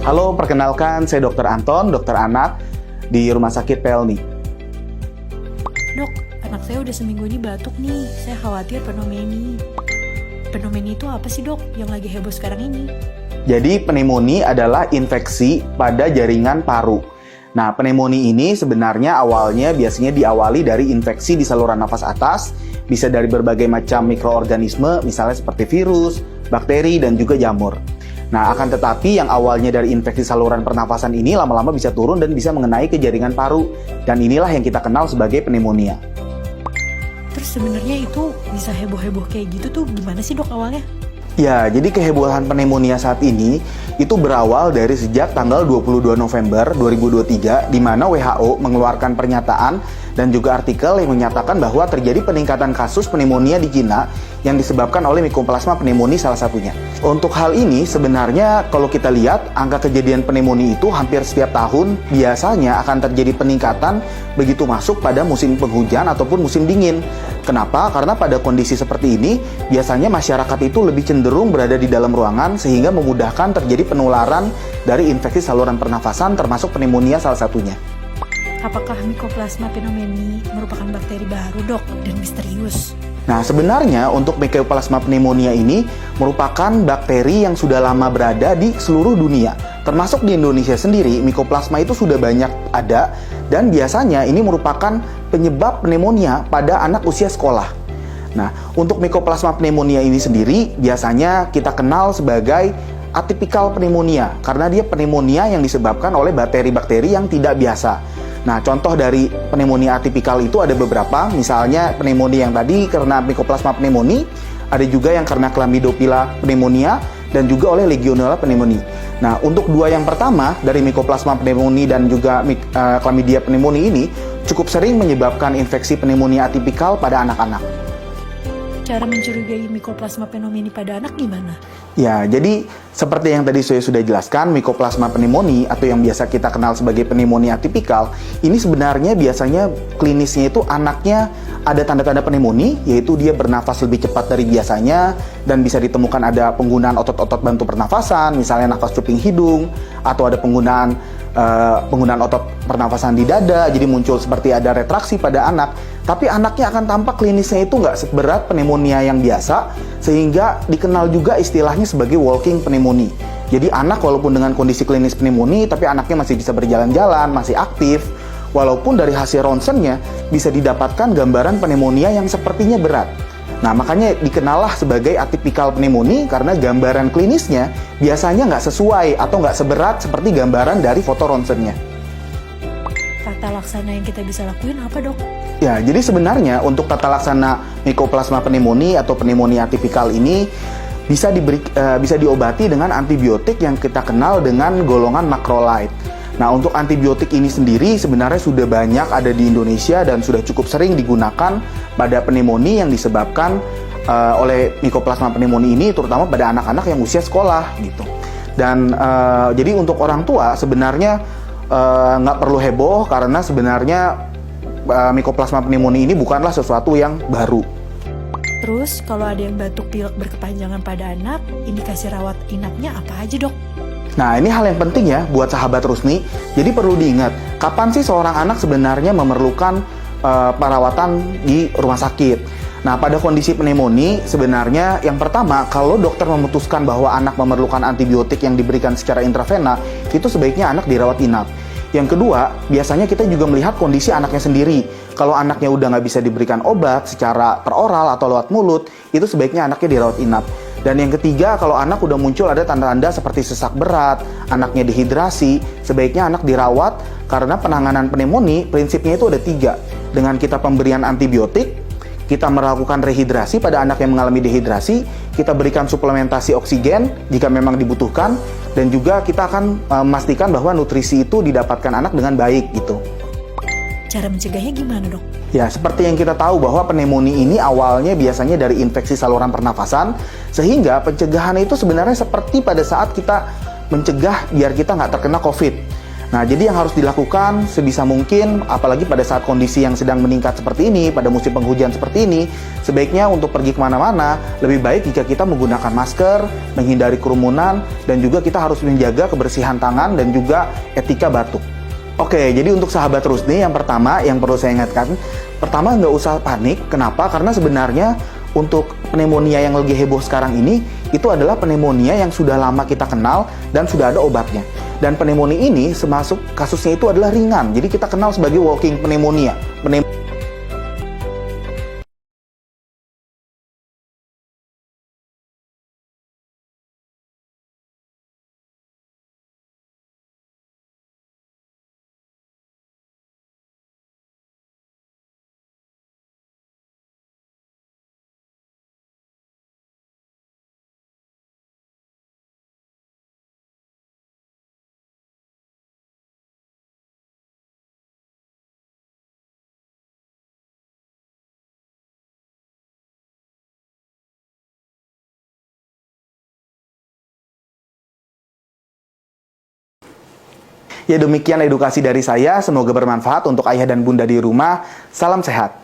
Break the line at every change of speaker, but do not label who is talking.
Halo, perkenalkan saya Dr. Anton, dokter anak di Rumah Sakit Pelni.
Dok, anak saya udah seminggu ini batuk nih. Saya khawatir pneumonia. Pneumonia itu apa sih dok yang lagi heboh sekarang ini?
Jadi pneumonia adalah infeksi pada jaringan paru. Nah, pneumonia ini sebenarnya awalnya biasanya diawali dari infeksi di saluran nafas atas, bisa dari berbagai macam mikroorganisme, misalnya seperti virus, bakteri, dan juga jamur. Nah, akan tetapi yang awalnya dari infeksi saluran pernafasan ini lama-lama bisa turun dan bisa mengenai ke jaringan paru. Dan inilah yang kita kenal sebagai pneumonia.
Terus sebenarnya itu bisa heboh-heboh kayak gitu tuh gimana sih dok awalnya?
Ya, jadi kehebohan pneumonia saat ini itu berawal dari sejak tanggal 22 November 2023 di mana WHO mengeluarkan pernyataan dan juga artikel yang menyatakan bahwa terjadi peningkatan kasus pneumonia di Cina yang disebabkan oleh Mycoplasma pneumonia salah satunya. Untuk hal ini sebenarnya kalau kita lihat angka kejadian pneumonia itu hampir setiap tahun biasanya akan terjadi peningkatan begitu masuk pada musim penghujan ataupun musim dingin. Kenapa? Karena pada kondisi seperti ini biasanya masyarakat itu lebih cenderung berada di dalam ruangan sehingga memudahkan terjadi penularan dari infeksi saluran pernafasan termasuk pneumonia salah satunya.
Apakah Mycoplasma pneumonia merupakan bakteri baru dok dan misterius?
Nah, sebenarnya untuk Mycoplasma pneumonia ini merupakan bakteri yang sudah lama berada di seluruh dunia. Termasuk di Indonesia sendiri, Mycoplasma itu sudah banyak ada dan biasanya ini merupakan penyebab pneumonia pada anak usia sekolah. Nah, untuk Mycoplasma pneumonia ini sendiri biasanya kita kenal sebagai atypical pneumonia karena dia pneumonia yang disebabkan oleh bakteri-bakteri yang tidak biasa. Nah, contoh dari pneumonia atipikal itu ada beberapa, misalnya pneumonia yang tadi karena Mycoplasma pneumonia, ada juga yang karena Chlamydophila pneumonia, dan juga oleh Legionella pneumonia. Nah, untuk dua yang pertama dari Mycoplasma pneumonia dan juga Chlamydia pneumonia ini cukup sering menyebabkan infeksi pneumonia atipikal pada anak-anak.
Cara mencurigai Mycoplasma pneumonia pada anak gimana?
Ya, jadi seperti yang tadi saya sudah jelaskan, Mycoplasma pneumonia atau yang biasa kita kenal sebagai pneumonia atipikal, ini sebenarnya biasanya klinisnya itu anaknya ada tanda-tanda pneumonia, yaitu dia bernafas lebih cepat dari biasanya dan bisa ditemukan ada penggunaan otot-otot bantu pernafasan, misalnya nafas cuping hidung, atau ada penggunaan otot pernafasan di dada, jadi muncul seperti ada retraksi pada anak. Tapi anaknya akan tampak klinisnya itu nggak seberat pneumonia yang biasa, sehingga dikenal juga istilahnya sebagai walking pneumonia. Jadi anak walaupun dengan kondisi klinis pneumonia, tapi anaknya masih bisa berjalan-jalan, masih aktif, walaupun dari hasil ronsennya bisa didapatkan gambaran pneumonia yang sepertinya berat. Nah, makanya dikenallah sebagai atypical pneumonia karena gambaran klinisnya biasanya nggak sesuai atau nggak seberat seperti gambaran dari foto ronsennya.
Tata laksana yang kita bisa lakuin apa dok?
Ya, jadi sebenarnya untuk tata laksana Mycoplasma pneumonia atau pneumonia atipikal ini bisa diobati dengan antibiotik yang kita kenal dengan golongan macrolide. Nah, untuk antibiotik ini sendiri sebenarnya sudah banyak ada di Indonesia dan sudah cukup sering digunakan pada pneumonia yang disebabkan oleh Mycoplasma pneumonia ini, terutama pada anak-anak yang usia sekolah gitu. Dan jadi untuk orang tua sebenarnya nggak perlu heboh karena sebenarnya Mycoplasma pneumonia ini bukanlah sesuatu yang baru.
Terus kalau ada yang batuk pilek berkepanjangan pada anak, indikasi rawat inapnya apa aja dok?
Nah, ini hal yang penting ya buat sahabat Rusni. Jadi perlu diingat, kapan sih seorang anak sebenarnya memerlukan perawatan di rumah sakit. Nah, pada kondisi pneumonia sebenarnya yang pertama, kalau dokter memutuskan bahwa anak memerlukan antibiotik yang diberikan secara intravena, itu sebaiknya anak dirawat inap. Yang kedua, biasanya kita juga melihat kondisi anaknya sendiri. Kalau anaknya udah nggak bisa diberikan obat secara peroral atau lewat mulut, itu sebaiknya anaknya dirawat inap. Dan yang ketiga, kalau anak udah muncul ada tanda-tanda seperti sesak berat, anaknya dehidrasi, sebaiknya anak dirawat karena penanganan pneumonia prinsipnya itu ada 3. Dengan kita pemberian antibiotik, kita melakukan rehidrasi pada anak yang mengalami dehidrasi, kita berikan suplementasi oksigen jika memang dibutuhkan, dan juga kita akan memastikan bahwa nutrisi itu didapatkan anak dengan baik gitu.
Cara mencegahnya gimana dok?
Ya, seperti yang kita tahu bahwa pneumonia ini awalnya biasanya dari infeksi saluran pernafasan, sehingga pencegahan itu sebenarnya seperti pada saat kita mencegah biar kita nggak terkena COVID. Nah, jadi yang harus dilakukan sebisa mungkin, apalagi pada saat kondisi yang sedang meningkat seperti ini, pada musim penghujan seperti ini, sebaiknya untuk pergi kemana-mana, lebih baik jika kita menggunakan masker, menghindari kerumunan, dan juga kita harus menjaga kebersihan tangan dan juga etika batuk. Oke, jadi untuk sahabat Rusdi, yang pertama yang perlu saya ingatkan, pertama nggak usah panik. Kenapa? Karena sebenarnya untuk pneumonia yang lagi heboh sekarang ini, itu adalah pneumonia yang sudah lama kita kenal dan sudah ada obatnya. Dan pneumonia ini termasuk kasusnya itu adalah ringan. Jadi kita kenal sebagai walking pneumonia. Ya, demikian edukasi dari saya. Semoga bermanfaat untuk ayah dan bunda di rumah. Salam sehat.